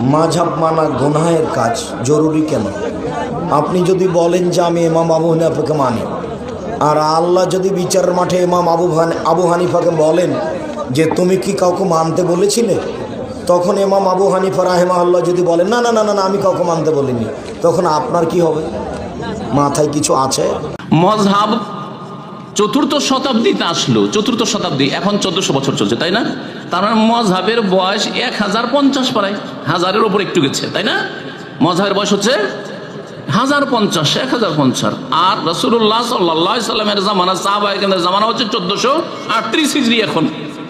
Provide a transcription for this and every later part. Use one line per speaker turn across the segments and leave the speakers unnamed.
মাযহাব মানা গুনাহের কাজ, জরুরি কেন? আপনি যদি বলেন যে আমি ইমাম আবু হানিফাকে মানি, আর আল্লাহ যদি বিচারের মাঠে ইমাম আবু হানিফাকে বলেন যে তুমি কি কাউকে মানতে বলেছিলে, তখন ইমাম আবু হানিফা রাহিমাহুল্লাহ যদি বলেন না না না না আমি কাউকে মানতে বলিনি, তখন আপনার কি হবে? মাথায় কিছু আছে?
মযহাব চতুর্থ শতাব্দীতে আসলো, চতুর্থ শতাব্দী, এখন 1400 বছর চলছে, তাই না? তার মানে মযহাবের বয়স 1050, প্রায় 1000-এর উপর একটু গেছে, তাই না? মযহাবের বয়স হচ্ছে 1050। আর রাসূলুল্লাহ সাল্লাল্লাহু আলাইহি সাল্লামের জামানা, সাহাবায়ে-কেরামের জামানা হচ্ছে 1438 হিজরি। এখন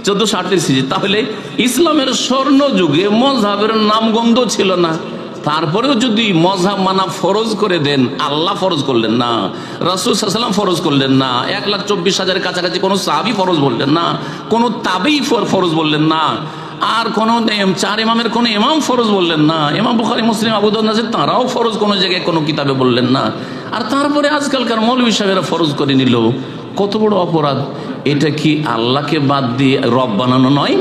1438 হিজরি। তাহলে ইসলামের স্বর্ণ যুগে মযহাবের নামগন্ধ ছিল না। তারপরেও যদি মযহাব মানা ফরজ করে দেন, আল্লাহ ফরজ করলেন না, রাসূল সাল্লাল্লাহু আলাইহি ওয়াসাল্লাম ফরজ করলেন না, 1,24,000-এর কাছাকাছি কোনো সাহাবী ফরজ বললেন না, কোনো তাবেঈ ফরজ বললেন না, আর কোনো 4 ইমামের কোনো ইমাম ফরজ বললেন না, ইমাম বুখারী, মুসলিম, আবু দাউদ, নাসাঈ তারাও ফরজ কোনো জায়গায় কোনো কিতাবে বললেন না, আর তারপরে আজকালকার মৌলভী সাহেবেরা ফরজ করে নিল। কত বড় অপরাধ! এটা কি আল্লাহকে বাদ দিয়ে রব বানানো নয়?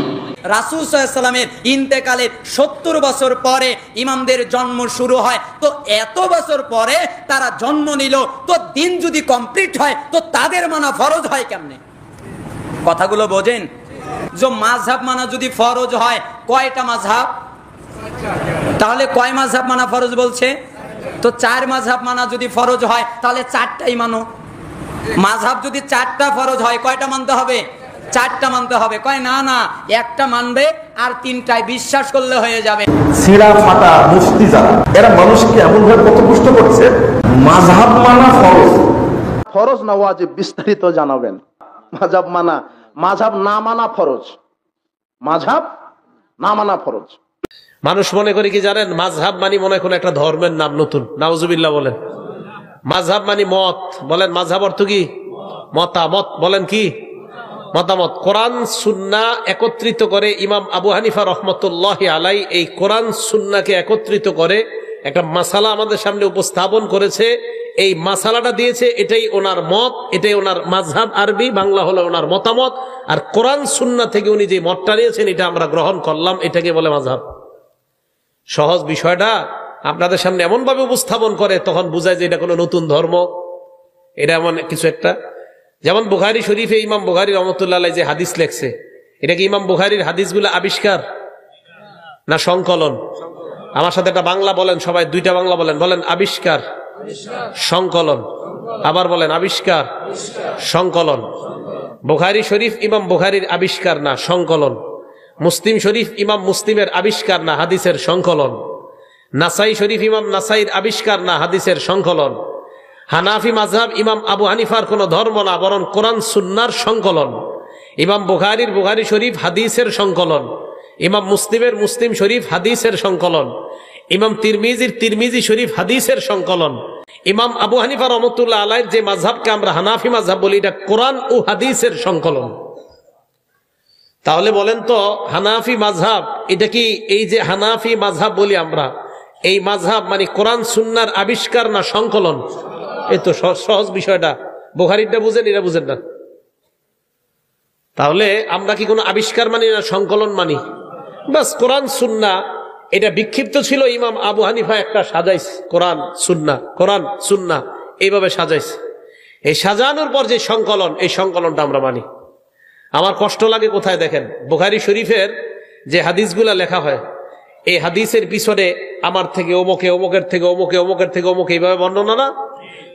রাসূল সাল্লাল্লাহু আলাইহি ওয়াসাল্লামের ইন্তেকালের 70 বছর পরে ইমামদের জন্ম শুরু হয়। তো এত বছর পরে তারা জন্ম নিল, তো দিন যদি কমপ্লিট হয় তো তাদের মানা ফরজ হয় কেমনে? কথাগুলো বোঝেন? যে মাযহাব মানা যদি ফরজ হয়, কয়টা মাযহাব? তাহলে কয় মাযহাব মানা ফরজ বলছে? তো 4 মাযহাব মানা যদি ফরজ হয় তাহলে 4টাই মানো। মাযহাব যদি 4টা ফরজ হয়, কয়টা মানতে হবে? 4টা মানতে হবে। কয় না না, একটা মানবে আর 3টায় বিশ্বাস করলে হয়ে যাবে।
সিরা ফাটা মুফতি যারা, এরা মানুষকে এমন ভাবে পথভ্রষ্ট করছে, মাযহাব মানা ফরজ, ফরজ না ওয়াজিব বিস্তারিত জানাবেন। মাযহাব মানা, মাযহাব না মানা ফরজ, মাযহাব না মানা ফরজ।
মানুষ মনে করে কি জানেন, মাযহাব মানি মনে হয় কোন একটা ধর্মের নাম নতুন। নাউজুবিল্লাহ বলেন। মাযহাব মানি মত, বলেন মাযহাব অর্থ কি? মতামত, বলেন কি? মতামত। কোরআন সুন্নাহ একত্রিত করে ইমাম আবু হানিফা রহমতুল্লাহি আলাইহি এই কোরআন সুন্নাহকে একত্রিত করে একটা মাসালা আমাদের সামনে উপস্থাপন করেছে। এই মাসালাটা দিয়েছে, এটাই ওনার মত, এটাই ওনার মাযহাব, আরবি বাংলা হলো ওনার মতামত। আর কোরআন সুন্নাহ থেকে উনি যে মতটা নিয়েছেন এটা আমরা গ্রহণ করলাম, এটাকে বলে মাযহাব। সহজ বিষয়টা আপনাদের সামনে এমন ভাবে উপস্থাপন করে, তখন বোঝায় যে এটা কোনো নতুন ধর্ম, এটা এমন কিছু একটা। যেমন বুখারী শরীফে ইমাম বুখারী রহমতুল্লাহ আলাইহি যে হাদিস লেখছে, এটা কি ইমাম বুখারীর হাদিসগুলো আবিষ্কার না সংকলন? আমার সাথে একটা বাংলা বলেন সবাই, 2টা বাংলা বলেন। বলেন আবিষ্কার, সংকলন। আবার বলেন আবিষ্কার, সংকলন। বুখারী শরীফ ইমাম বুখারীর আবিষ্কার না, সংকলন। মুসলিম শরীফ ইমাম মুসলিমের আবিষ্কার না, হাদিসের সংকলন। নাসাই শরীফ ইমাম নাসাইর আবিষ্কার না, হাদিসের সংকলন। হানাফি মাযহাব ইমাম আবু হানিফার কোন ধর্ম না, বরং কোরআন সুন্নাহর সংকলন। ইমাম বুখারীর বুখারী শরীফ হাদিসের সংকলন, ইমাম মুসলিমের মুসলিম শরীফ হাদিসের সংকলন, ইমাম তিরমিজির তিরমিজি শরীফ হাদিসের সংকলন। ইমাম আবু হানিফা রহমতুল্লাহ আলাইহির যে মাযহাবকে আমরা হানাফি মাযহাব বলি, এটা কোরআন ও হাদিসের সংকলন। তাহলে বলেন তো, হানাফি মাযহাব এটা কি, এই যে হানাফি মাযহাব বলি আমরা, এই মাযহাব মানে কোরআন সুন্নাহর আবিষ্কার না সংকলন? এই তো সহজ বিষয়টা। বুখারীটা বুঝেন, এরা বুঝেন না। তাহলে আমরা কি কোনো আবিষ্কার মানি না সংকলন মানি? বাস কোরআন সুন্নাহ এটা বিক্ষিপ্ত ছিল, ইমাম আবু হানিফা একটা সাজাইছে, কোরআন সুন্নাহ, কোরআন সুন্নাহ এইভাবে সাজাইছে। এই সাজানোর পর যে সংকলন, এই সংকলনটা আমরা মানি। আমার কষ্ট লাগে কোথায় দেখেন, বুখারী শরীফের যে হাদিসগুলা লেখা হয়, এই হাদিসের পিছনে আমার থেকে অমুকে, অমুকের থেকে অমুকে, অমুকের থেকে অমুকে, এইভাবে বর্ণনা না?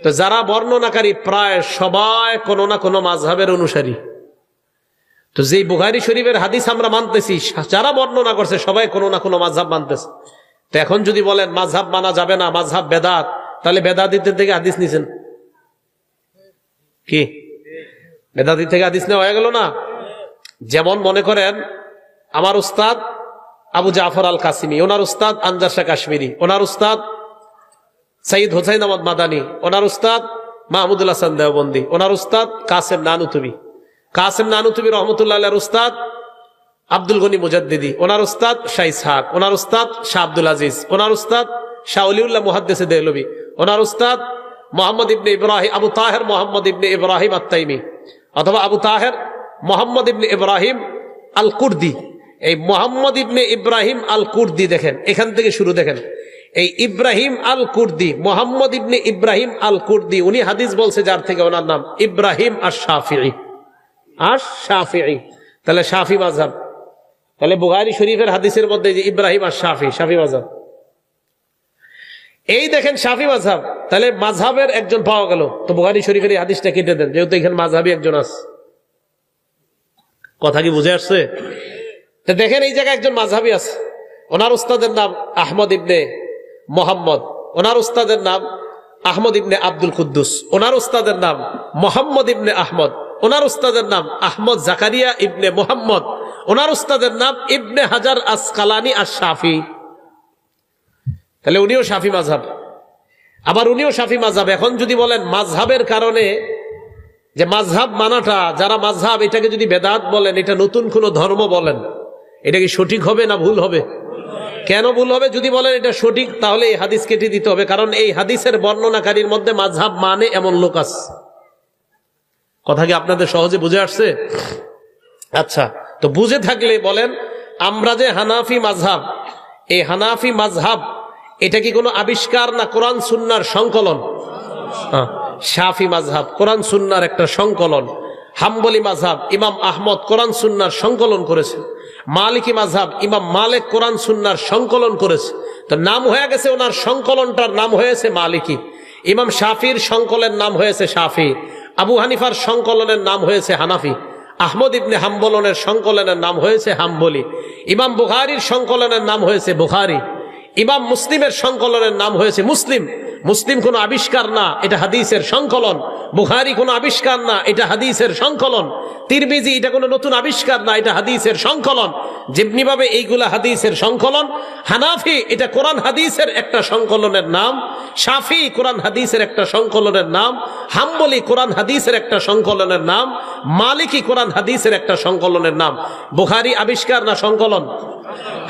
তো যারা বর্ণনাকারী প্রায় সবাই কোনো না কোনো মাযহাবের অনুসারী। তো যে বুখারী শরীফের হাদিস আমরা মানতেছি, যারা বর্ণনা করছে সবাই কোনো না কোনো মাযহাব মানতেছে। তো এখন যদি বলেন মাযহাব মানা যাবে না, মাযহাব বেদাত, তাহলে বেদাতীদের থেকে হাদিস নিছেন কি? বেদাতি থেকে হাদিস নেওয়া হয়ে গেল না? যেমন মনে করেন আমার উস্তাদ আবু জাফর আল কাসিমি, ওনার উস্তাদ আনজার শাহ কাশ্মীরি, ওনার উস্তাদ সঈদ হোসাইন আহমদ মাদানী, ওনার উস্তাদ মাহমুদুল হাসান দেওবন্দি, ওনার উস্তাদ কাসেম নানুতুবি, কাসেম নানুতুবি রহমতুল্লাহ আলাইহির উস্তাদ আব্দুল গনি মুজাদ্দিদি, ওনার উস্তাদ শাহ ইসহাক, ওনার উস্তাদ শাহ আব্দুল আজিজ, ওনার উস্তাদ শাহ ওলিউল্লাহ মুহাদ্দিসে দেহলভী, ওনার উস্তাদ মোহাম্মদ ইবনে ইব্রাহিম, আবু তাহের মোহাম্মদ ইবনে ইব্রাহিম আত-তাইমি, অথবা আবু তাহের মোহাম্মদ ইবনে ইব্রাহিম আল কুর্দি। এই মোহাম্মদ ইবনে ইব্রাহিম আল কুর্দি, দেখেন এখান থেকে শুরু, দেখেন এই ইব্রাহিম আল কুর্দি, মোহাম্মদ ইবনে ইব্রাহিম আল কুর্দি, উনি হাদিস বলছে যার থেকে, ওনার নাম ইব্রাহিম আশ-শাফিঈ। আশ-শাফিঈ, তাহলে শাফি মাযহাব। তাহলে বুখারী শরীফের হাদিসের মধ্যে যে ইব্রাহিম আশ-শাফিঈ, শাফি মাযহাব। এই দেখেন শাফি মাযহাব, তাহলে মাযহাবের একজন পাওয়া গেল। তো বুখারী শরীফের এই হাদিসটা কেটে দেন, যেহেতু এখানে মাযহাবী একজন আছে। কথা কি বুঝে আসছে? তো দেখেন এই জায়গায় একজন মাযহাবী আছে, ওনার উস্তাদের নাম আহমদ ইবনে মোহাম্মদ, ওনার উস্তাদের নাম আহমদ ইবনে আব্দুল কুদ্দুস, ওনার উস্তাদের নাম মোহাম্মদ ইবনে আহমদ, ওনার উস্তাদের নাম আহমদ জাকারিয়া ইবনে মোহাম্মদ, ওনার উস্তাদের নাম ইবনে হাজার আসকালানি আশ-শাফি। তাহলে উনিও শাফি মাযহাব, আবার উনিও শাফি মাযহাব। এখন যদি বলেন মাযহাবের কারণে, যে মাযহাব মানাটা, যারা মাযহাব এটাকে যদি বেদাত বলেন, এটা নতুন কোন ধর্ম বলেন, এটা কি সঠিক হবে না ভুল হবে? কেন ভুল হবে? যদি বলেন এটা সঠিক, তাহলে এই হাদিস কেটে দিতে হবে, কারণ এই হাদিসের বর্ণনাকারীর মধ্যে মাযহাব মানে এমন লোক আছে। কথা কি আপনাদের সহজে বুঝে আসছে? আচ্ছা, তো বুঝে থাকলে বলেন, আমরা যে হানাফি মাযহাব, এই হানাফি মাযহাব এটা কি কোনো আবিষ্কার না কোরআন সুন্নাহর সংকলন? শাফি মাযহাব কোরআন সুন্নাহর একটা সংকলন। হাম্বলি মাযহাব ইমাম আহমদ কোরআন সুন্নাহর সংকলন করেছে। মালিকি মাযহাব ইমাম মালিক কোরআন সুন্নাহর সংকলন করেছে। তো নাম হয়ে গেছে, ওনার সংকলনটার নাম হয়েছে মালিকি। ইমাম শাফির সংকলনের নাম হয়েছে শাফি। আবু হানিফার সংকলনের নাম হয়েছে হানাফি। আহমদ ইবনে হাম্বলনের সংকলনের নাম হয়েছে হাম্বলি। ইমাম বুখারীর সংকলনের নাম হয়েছে বুখারী। ইমাম মুসলিমের সংকলনের নাম হয়েছে মুসলিম। মুসলিম কোনো আবিষ্কার না, এটা হাদিসের সংকলন। বুখারী কোনো আবিষ্কার না, এটা হাদিসের সংকলন। তিরমিজি এটা কোনো নতুন আবিষ্কার না, এটা হাদিসের সংকলন। যেমনি ভাবে এইগুলা হাদিসের সংকলন, হানাফি এটা কোরআন হাদিসের একটা সংকলনের নাম, শাফি কোরআন হাদিসের একটা সংকলনের নাম, হাম্বলি কোরআন হাদিসের একটা সংকলনের নাম, মালিকি কোরআন হাদিসের একটা সংকলনের নাম। বুখারী আবিষ্কার না সংকলন?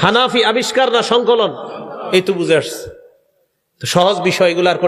হানাফি আবিষ্কার না সংকলন? এই তো বুঝে আসছে। সহজ বিষয়গুলো আর